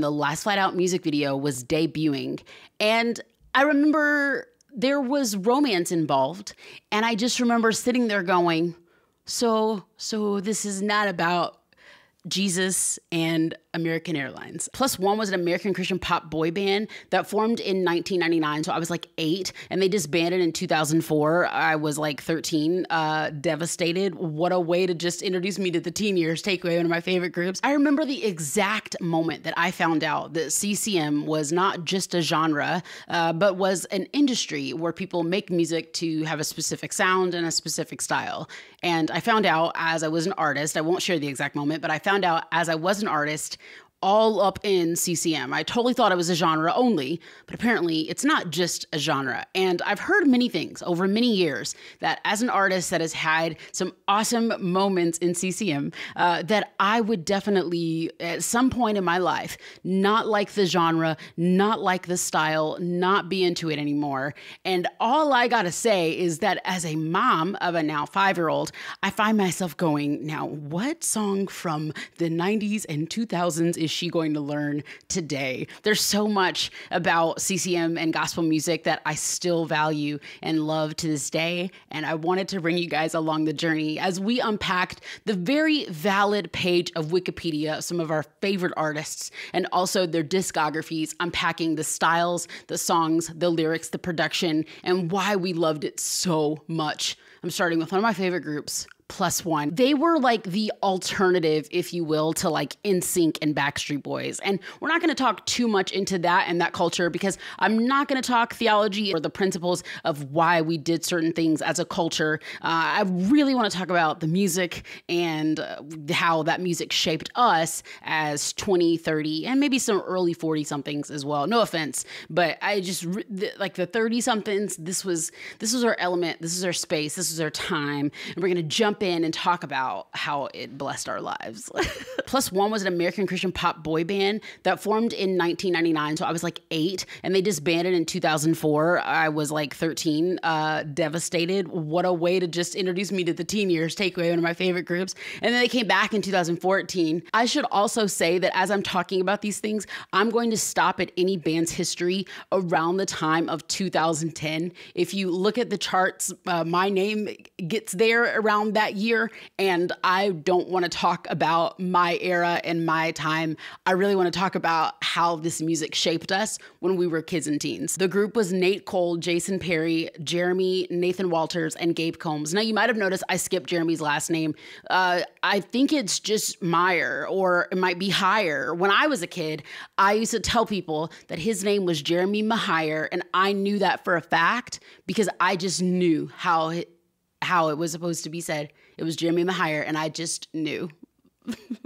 The Last Flight Out music video was debuting, and I remember there was romance involved, and I just remember sitting there going, so this is not about Jesus and American Airlines. Plus One was an American Christian pop boy band that formed in 1999. So I was like 8, and they disbanded in 2004. I was like 13, devastated. What a way to just introduce me to the teen years. Takeaway, one of my favorite groups. I remember the exact moment that I found out that CCM was not just a genre, but was an industry where people make music to have a specific sound and a specific style. And I found out as I was an artist, I won't share the exact moment, but I found out as I was an artist all up in CCM. I totally thought it was a genre only, but apparently it's not just a genre. And I've heard many things over many years that as an artist that has had some awesome moments in CCM, that I would definitely at some point in my life not like the genre, not like the style, not be into it anymore. And all I gotta say is that as a mom of a now 5-year-old, I find myself going, now what song from the 90s and 2000s is she going to learn today? There's so much about CCM and gospel music that I still value and love to this day. And I wanted to bring you guys along the journey as we unpacked the very valid page of Wikipedia, some of our favorite artists, and also their discographies, unpacking the styles, the songs, the lyrics, the production, and why we loved it so much. I'm starting with one of my favorite groups, Plus One. They were like the alternative, if you will, to like NSYNC and Backstreet Boys. And we're not going to talk too much into that and that culture because I'm not going to talk theology or the principles of why we did certain things as a culture. I really want to talk about the music and how that music shaped us as 20, 30, and maybe some early 40 somethings as well. No offense, but I just like the 30 somethings. This was our element. This is our space. This is our time. And we're going to jump in and talk about how it blessed our lives. Plus One was an American Christian pop boy band that formed in 1999. So I was like 8, and they disbanded in 2004. I was like 13, devastated. What a way to just introduce me to the teen years. Takeaway, one of my favorite groups. And then they came back in 2014. I should also say that as I'm talking about these things, I'm going to stop at any band's history around the time of 2010. If you look at the charts, my name gets there around that year, and I don't want to talk about my era and my time. I really want to talk about how this music shaped us when we were kids and teens. The group was Nate Cole, Jason Perry, Jeremy, Nathan Walters, and Gabe Combs. Now, you might have noticed I skipped Jeremy's last name. I think it's just Meyer, or it might be Higher. When I was a kid, I used to tell people that his name was Jeremy Mahier, and I knew that for a fact because I just knew how it was supposed to be said. It was Jeremy Mahier, and I just knew.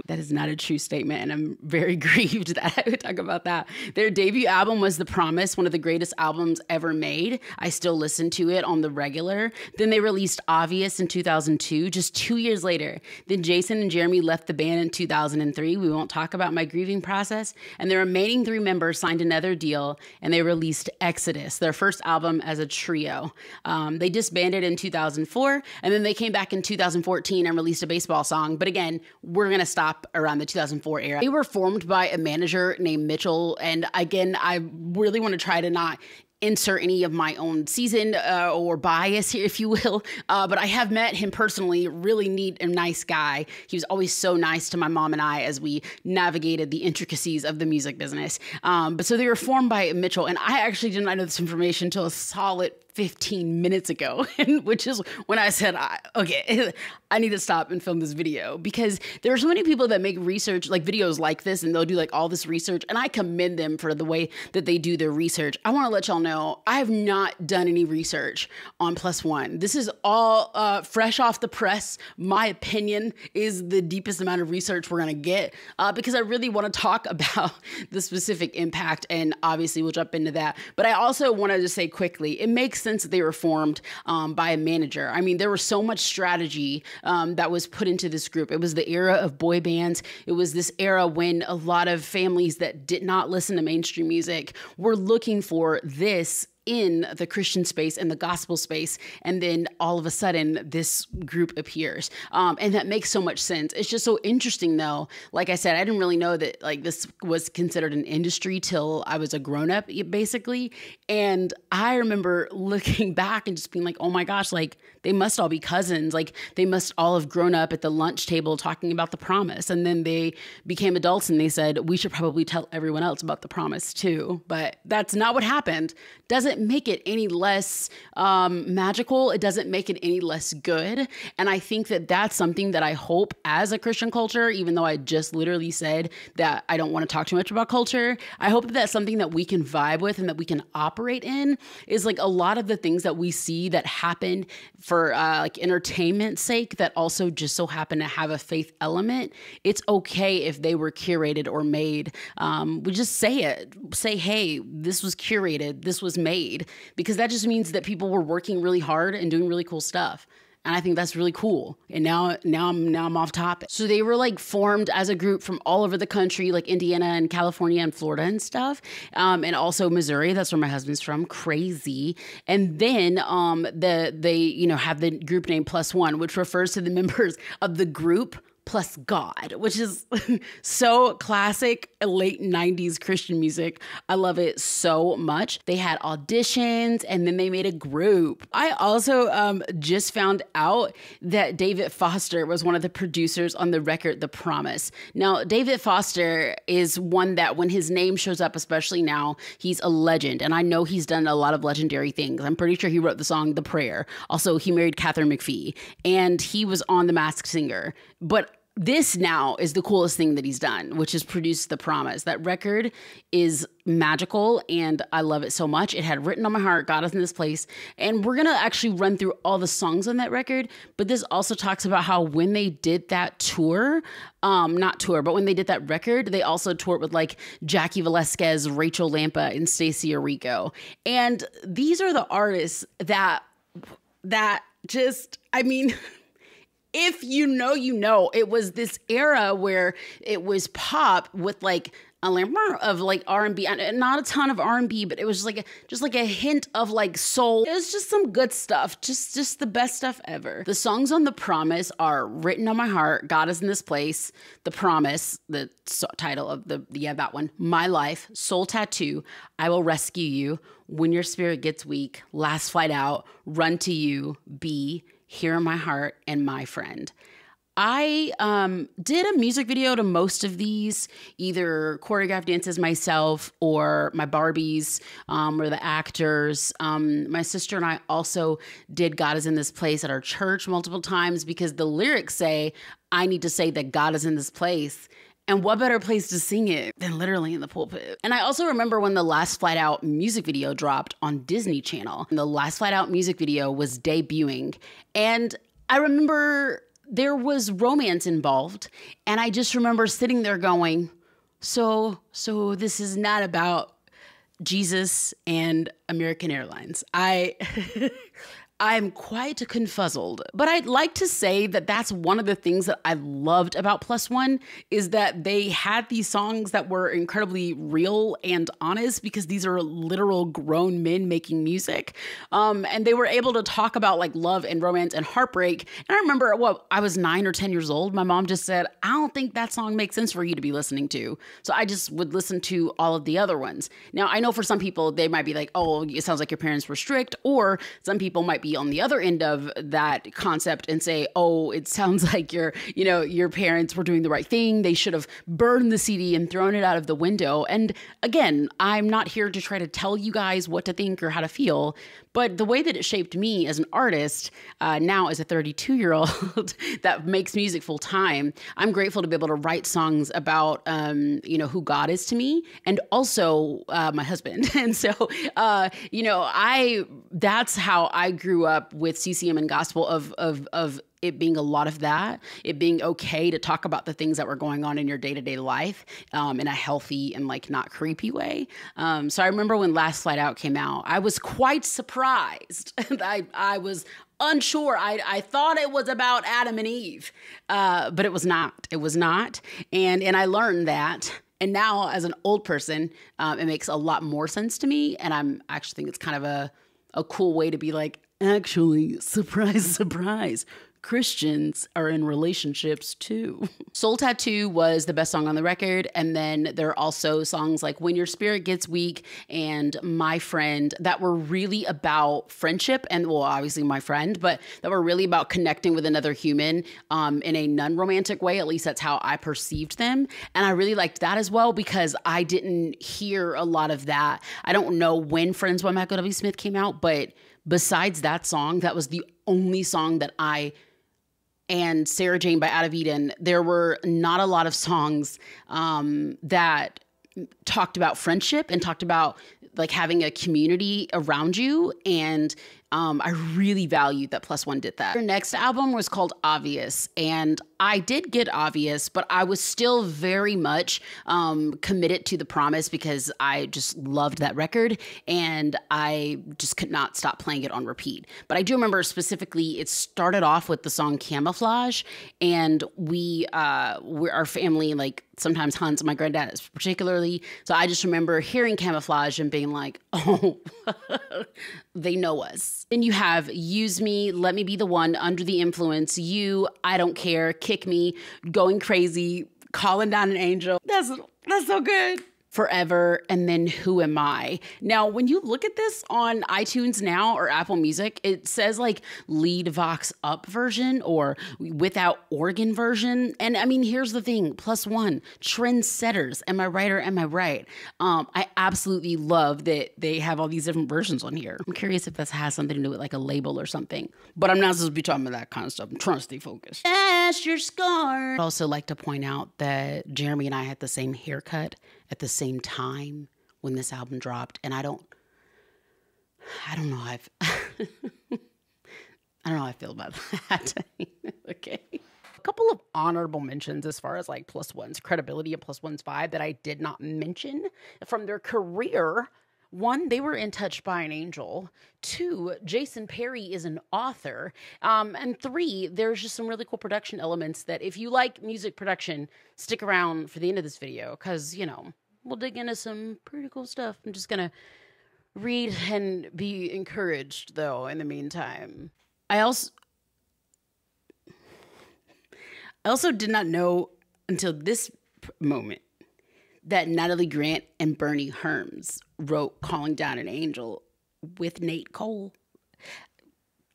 That is not a true statement, and I'm very grieved that I would talk about that. Their debut album was The Promise, one of the greatest albums ever made. I still listen to it on the regular. Then they released Obvious in 2002, just 2 years later. Then Jason and Jeremy left the band in 2003. We won't talk about my grieving process. And the remaining 3 members signed another deal, and they released Exodus, their first album as a trio. They disbanded in 2004, and then they came back in 2014 and released a baseball song. But again, we're going to stop around the 2004 era. They were formed by a manager named Mitchell. And again, I really want to try to not insert any of my own season or bias here, if you will. But I have met him personally, really neat and nice guy. He was always so nice to my mom and I as we navigated the intricacies of the music business. But so they were formed by Mitchell. And I actually did not know this information until a solid 15 minutes ago, which is when I said, okay, I need to stop and film this video, because there are so many people that make research, like videos like this, and they'll do like all this research, and I commend them for the way that they do their research. I want to let y'all know, I have not done any research on Plus One. This is all fresh off the press. My opinion is the deepest amount of research we're going to get, because I really want to talk about the specific impact, and obviously we'll jump into that. But I also want to just say quickly, it makes sense that they were formed by a manager. I mean, there was so much strategy that was put into this group. It was the era of boy bands. It was this era when a lot of families that did not listen to mainstream music were looking for this in the Christian space and the gospel space. And then all of a sudden this group appears. And that makes so much sense. It's just so interesting though. Like I said, I didn't really know that like this was considered an industry till I was a grown up basically. And I remember looking back and just being like, oh my gosh, like they must all be cousins. Like they must all have grown up at the lunch table talking about the promise. And then they became adults and they said, we should probably tell everyone else about the promise too. But that's not what happened. Doesn't make it any less magical. It doesn't make it any less good. And I think that that's something that I hope as a Christian culture, even though I just literally said that I don't want to talk too much about culture, I hope that that's something that we can vibe with and that we can operate in is like a lot of the things that we see that happen for like entertainment's sake that also just so happen to have a faith element. It's okay if they were curated or made. We just say it. Say, hey, this was curated. This was made. Because that just means that people were working really hard and doing really cool stuff. And I think that's really cool. And now I'm off topic. So they were like formed as a group from all over the country, like Indiana and California and Florida and stuff. And also Missouri. That's where my husband's from. Crazy. And then they have the group name Plus One, which refers to the members of the group plus God, which is so classic late 90s Christian music. I love it so much. They had auditions and then they made a group. I also just found out that David Foster was one of the producers on the record The Promise. Now, David Foster is one that when his name shows up, especially now, he's a legend. And I know he's done a lot of legendary things. I'm pretty sure he wrote the song The Prayer. Also, he married Catherine McPhee and he was on The Masked Singer. But this now is the coolest thing that he's done, which is produced The Promise. That record is magical and I love it so much. It had Written on My Heart, Got Us in This Place. And we're going to actually run through all the songs on that record. But this also talks about how when they did that tour, but when they did that record, they also toured with like Jackie Velasquez, Rachel Lampa, and Stacey Orico. And these are the artists that just, I mean... If you know, it was this era where it was pop with like a little of like R&B, not a ton of R&B, but it was just like a hint of like soul. It was just some good stuff, just the best stuff ever. The songs on The Promise are Written on My Heart, God Is in This Place, The Promise, the title of that one, My Life, Soul Tattoo, I Will Rescue You, When Your Spirit Gets Weak, Last Flight Out, Run to You, Be, Here in My Heart, and My Friend. I did a music video to most of these, either choreographed dances myself or my Barbies or the actors. My sister and I also did God Is in This Place at our church multiple times because the lyrics say, I need to say that God is in this place. And what better place to sing it than literally in the pulpit? And I also remember when the Last Flight Out music video dropped on Disney Channel. And the Last Flight Out music video was debuting. And I remember there was romance involved. And I just remember sitting there going, so this is not about Jesus and American Airlines. I'm quite confuzzled, but I'd like to say that that's one of the things that I loved about Plus One is that they had these songs that were incredibly real and honest because these are literal grown men making music. And they were able to talk about like love and romance and heartbreak. And I remember I was 9 or 10 years old. My mom just said, I don't think that song makes sense for you to be listening to. So I just would listen to all of the other ones. Now I know for some people, they might be like, oh, it sounds like your parents were strict, or some people might be on the other end of that concept and say, oh, it sounds like your parents were doing the right thing. They should have burned the CD and thrown it out of the window. And again, I'm not here to try to tell you guys what to think or how to feel, but the way that it shaped me as an artist, now as a 32-year-old that makes music full time, I'm grateful to be able to write songs about, who God is to me and also my husband. And so, that's how I grew up with CCM and gospel of it being a lot of that, it being okay to talk about the things that were going on in your day-to-day life in a healthy and like not creepy way. So I remember when Last Flight Out came out, I was quite surprised. I was unsure. I thought it was about Adam and Eve, but it was not. It was not. And I learned that. And now as an old person, it makes a lot more sense to me. And I'm actually think it's kind of a cool way to be like, actually, surprise, surprise, Christians are in relationships too. Soul Tattoo was the best song on the record. And then there are also songs like When Your Spirit Gets Weak and My Friend that were really about friendship and, well, obviously my friend, but that were really about connecting with another human in a non-romantic way. At least that's how I perceived them. And I really liked that as well because I didn't hear a lot of that. I don't know when Friends by Michael W. Smith came out, but besides that song, that was the only song that and Sarah Jane by Out of Eden, there were not a lot of songs that talked about friendship and talked about like having a community around you. And I really valued that Plus One did that. Their next album was called Obvious. And I did get Obvious, but I was still very much committed to The Promise because I just loved that record and I just could not stop playing it on repeat. But I do remember specifically it started off with the song Camouflage, and our family like sometimes hunts, my granddad is particularly. So I just remember hearing Camouflage and being like, oh, they know us. Then you have Use Me, Let Me Be the One, Under the Influence, You, I Don't Care, Kick Me, Going Crazy, Calling Down an Angel. That's so good. Forever, and then Who Am I? Now, when you look at this on iTunes now or Apple Music, it says like lead Vox up version or without organ version. And I mean, here's the thing, Plus One, trendsetters. Am I right or am I right? I absolutely love that they have all these different versions on here. I'm curious if this has something to do with like a label or something, but I'm not supposed to be talking about that kind of stuff. I'm trying to stay focused. That's your score. I'd also like to point out that Jeremy and I had the same haircut at the same time when this album dropped. And I don't know how I feel about that. Okay. A couple of honorable mentions as far as like Plus One's credibility and Plus One's vibe that I did not mention from their career. One, they were in Touched by an Angel. Two, Jason Perry is an author. And three, there's just some really cool production elements that if you like music production, stick around for the end of this video because, you know, we'll dig into some pretty cool stuff. I'm just going to read and be encouraged, though, in the meantime. I also did not know until this moment that Natalie Grant and Bernie Herms wrote Calling Down an Angel with Nate Cole.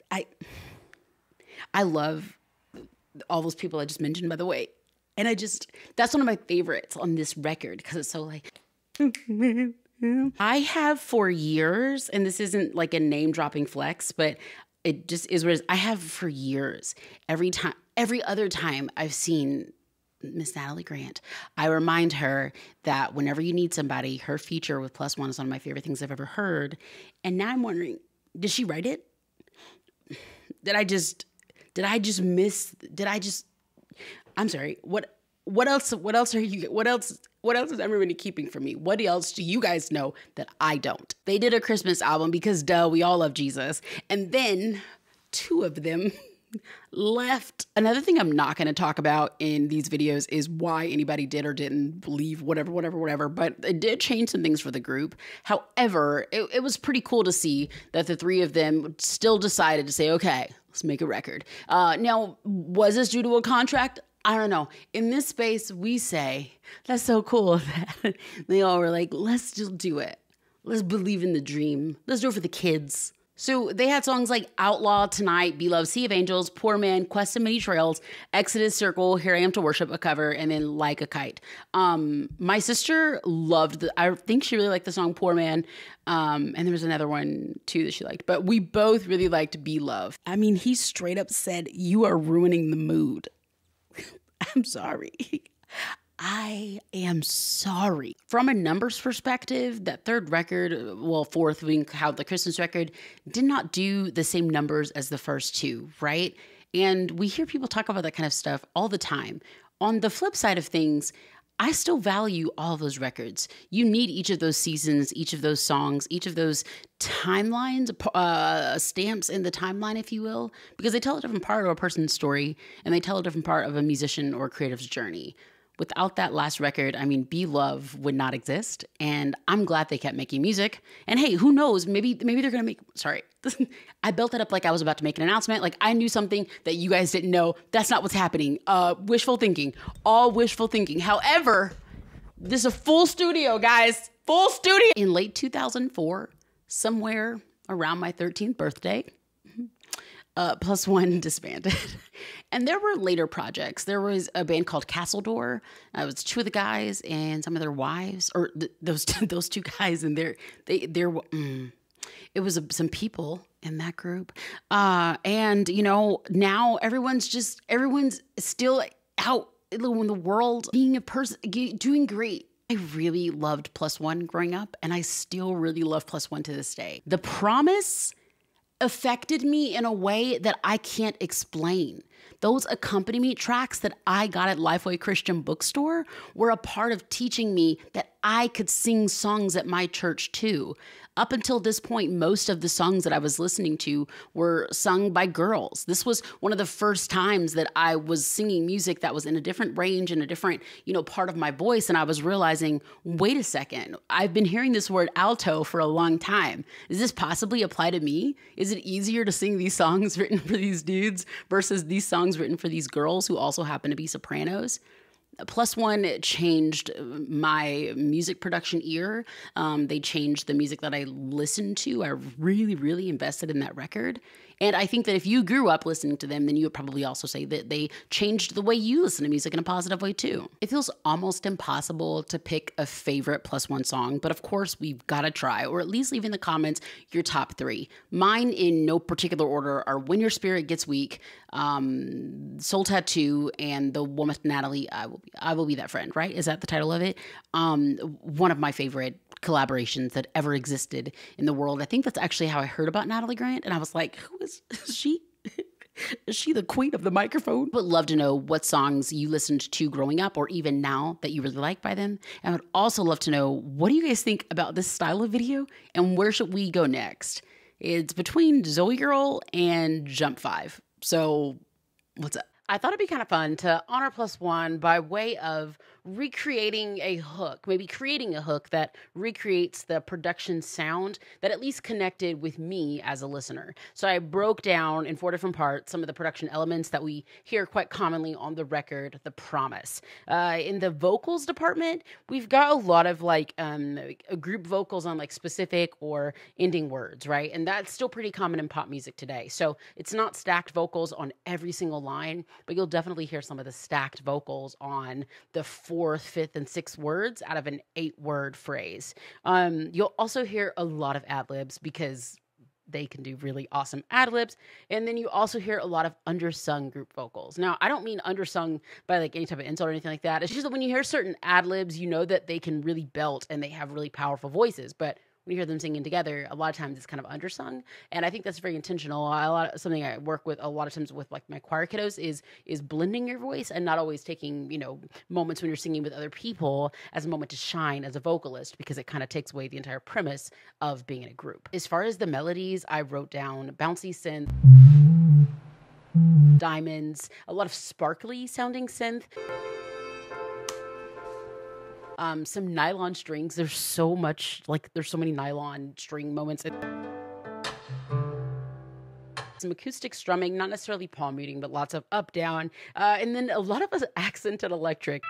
I love all those people I just mentioned, by the way. And that's one of my favorites on this record because it's so like, I have for years, and this isn't like a name dropping flex, but it just is what it is. I have for years, every other time I've seen Miss Natalie Grant, I remind her that whenever you need somebody, her feature with Plus One is one of my favorite things I've ever heard. And now I'm wondering, did she write it? I'm sorry. What else is everybody keeping from me? What else do you guys know that I don't? They did a Christmas album because duh, we all love Jesus. And then two of them left. Another thing I'm not going to talk about in these videos is why anybody did or didn't believe whatever, but it did change some things for the group. However, it was pretty cool to see that the three of them still decided to say, okay, let's make a record. Now, was this due to a contract? I don't know. In this space, we say, that's so cool that they all were like, let's just do it. Let's believe in the dream. Let's do it for the kids. So they had songs like Outlaw, Tonight, Beloved, Sea of Angels, Poor Man, Quest of Many Trails, Exodus, Circle, Here I Am to Worship, a cover, and then Like a Kite. My sister loved, I think she really liked the song Poor Man. And there was another one too that she liked, but we both really liked Be Love. I mean, he straight up said, you are ruining the mood. I'm sorry. I am sorry. From a numbers perspective, that third record, well, fourth being how the Christmas record, did not do the same numbers as the first two, right? And we hear people talk about that kind of stuff all the time. On the flip side of things, I still value all of those records. You need each of those seasons, each of those songs, each of those timelines, stamps in the timeline, if you will, because they tell a different part of a person's story and they tell a different part of a musician or creative's journey. Without that last record, I mean, Be Love would not exist. And I'm glad they kept making music. And hey, who knows? Maybe they're going to make, sorry. I built it up like I was about to make an announcement. Like I knew something that you guys didn't know. That's not what's happening. Wishful thinking, all wishful thinking. However, this is a full studio, guys, full studio. In late 2004, somewhere around my 13th birthday, Plus One disbanded. And there were later projects. There was a band called Castle Door. It was two of the guys and some of their wives, or those two guys and it was some people in that group. And you know, now everyone's still out in the world, being a person, doing great. I really loved Plus One growing up, and I still really love Plus One to this day. The Promise affected me in a way that I can't explain. Those accompaniment tracks that I got at Lifeway Christian Bookstore were a part of teaching me that I could sing songs at my church too. Up until this point, most of the songs that I was listening to were sung by girls. This was one of the first times that I was singing music that was in a different range and a different, part of my voice. And I was realizing, wait a second, I've been hearing this word alto for a long time. Does this possibly apply to me? Is it easier to sing these songs written for these dudes versus these songs written for these girls who also happen to be sopranos? Plus One changed my music production ear. They changed the music that I listened to. I really, really invested in that record. And I think that if you grew up listening to them, then you would probably also say that they changed the way you listen to music in a positive way too. It feels almost impossible to pick a favorite Plus One song, but of course we've got to try, or at least leave in the comments your top 3. Mine in no particular order are When Your Spirit Gets Weak, Soul Tattoo, and the one with Natalie, I Will Be That Friend, right? Is that the title of it? One of my favorite collaborations that ever existed in the world. I think that's actually how I heard about Natalie Grant, and I was like, who is she? Is she the queen of the microphone? Would love to know what songs you listened to growing up or even now that you really like by them. And I would also love to know, what do you guys think about this style of video and where should we go next? It's between Zoe Girl and Jump 5. So what's up? I thought it'd be kind of fun to honor Plus One by way of recreating a hook, maybe creating a hook that recreates the production sound that at least connected with me as a listener. So I broke down in 4 different parts some of the production elements that we hear quite commonly on the record, The Promise. In the vocals department, we've got a lot of group vocals on like specific or ending words, right? And that's still pretty common in pop music today. So it's not stacked vocals on every single line, but you'll definitely hear some of the stacked vocals on the 4th, 5th, and 6th words out of an 8-word phrase. You'll also hear a lot of ad-libs because they can do really awesome ad-libs. And then you also hear a lot of undersung group vocals. Now, I don't mean undersung by like any type of insult or anything like that. It's just that when you hear certain ad-libs, you know that they can really belt and they have really powerful voices. But when you hear them singing together, a lot of times it's kind of undersung. And I think that's very intentional. Something I work with a lot of times with like my choir kiddos is blending your voice and not always taking, moments when you're singing with other people as a moment to shine as a vocalist, because it kind of takes away the entire premise of being in a group. As far as the melodies, I wrote down bouncy synth, diamonds, a lot of sparkly sounding synth. Some nylon strings. There's so many nylon string moments. Some acoustic strumming, not necessarily palm muting, but lots of up, down. And then a lot of us accented electric,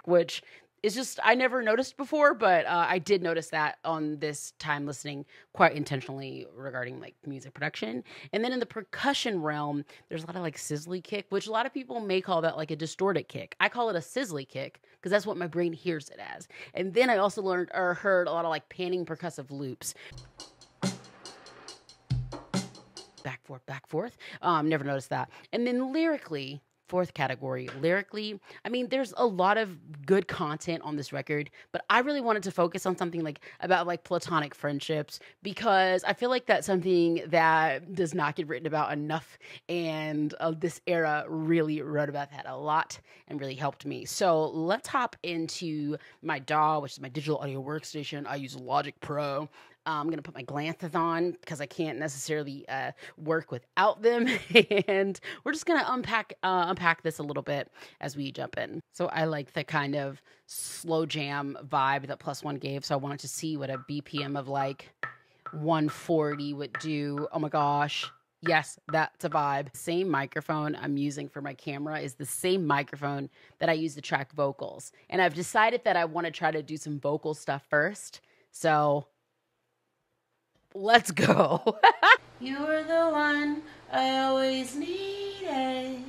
which is just, I never noticed before, but I did notice that on this time listening quite intentionally regarding like music production. And then in the percussion realm, there's a lot of like sizzly kick, which a lot of people may call that like a distorted kick. I call it a sizzly kick because that's what my brain hears it as. And then I also heard a lot of like panning percussive loops. Back, forth. Never noticed that. And then lyrically, 4th category, lyrically, I mean, there's a lot of good content on this record, but I really wanted to focus on something about platonic friendships, because I feel like that's something that does not get written about enough, and this era really wrote about that a lot and really helped me. So let's hop into my DAW, which is my digital audio workstation. I use Logic Pro. I'm going to put my glasses on because I can't necessarily work without them. And we're just going to unpack this a little bit as we jump in. So I like the kind of slow jam vibe that Plus One gave. So I wanted to see what a BPM of like 140 would do. Oh my gosh. Yes, that's a vibe. Same microphone I'm using for my camera is the same microphone that I use to track vocals. And I've decided that I want to try to do some vocal stuff first. So let's go. You were the one I always needed.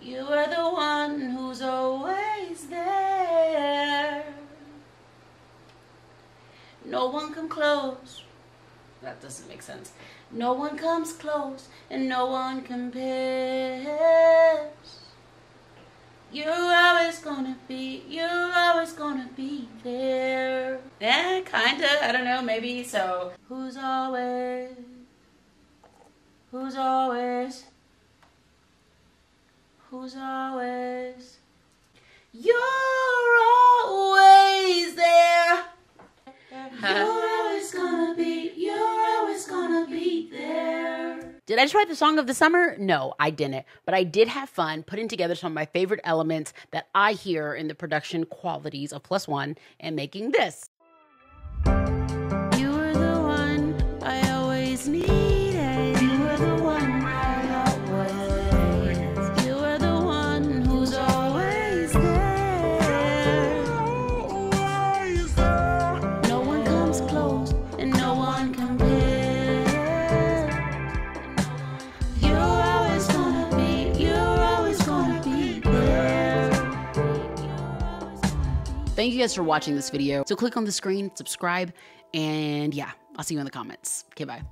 You are the one who's always there. No one come close. That doesn't make sense. No one comes close and no one compares. You're always gonna be there. Yeah, kinda, I don't know, maybe, so. Who's always you're always there. You're always gonna be there. Did I just write the song of the summer? No, I didn't. But I did have fun putting together some of my favorite elements that I hear in the production qualities of Plus One and making this. You were the one I always needed. You were the one I always. You were the one who's always there. No one comes close and no one compares. You're always gonna be there. Thank you guys for watching this video. So click on the screen, subscribe, and yeah, I'll see you in the comments. Okay, bye.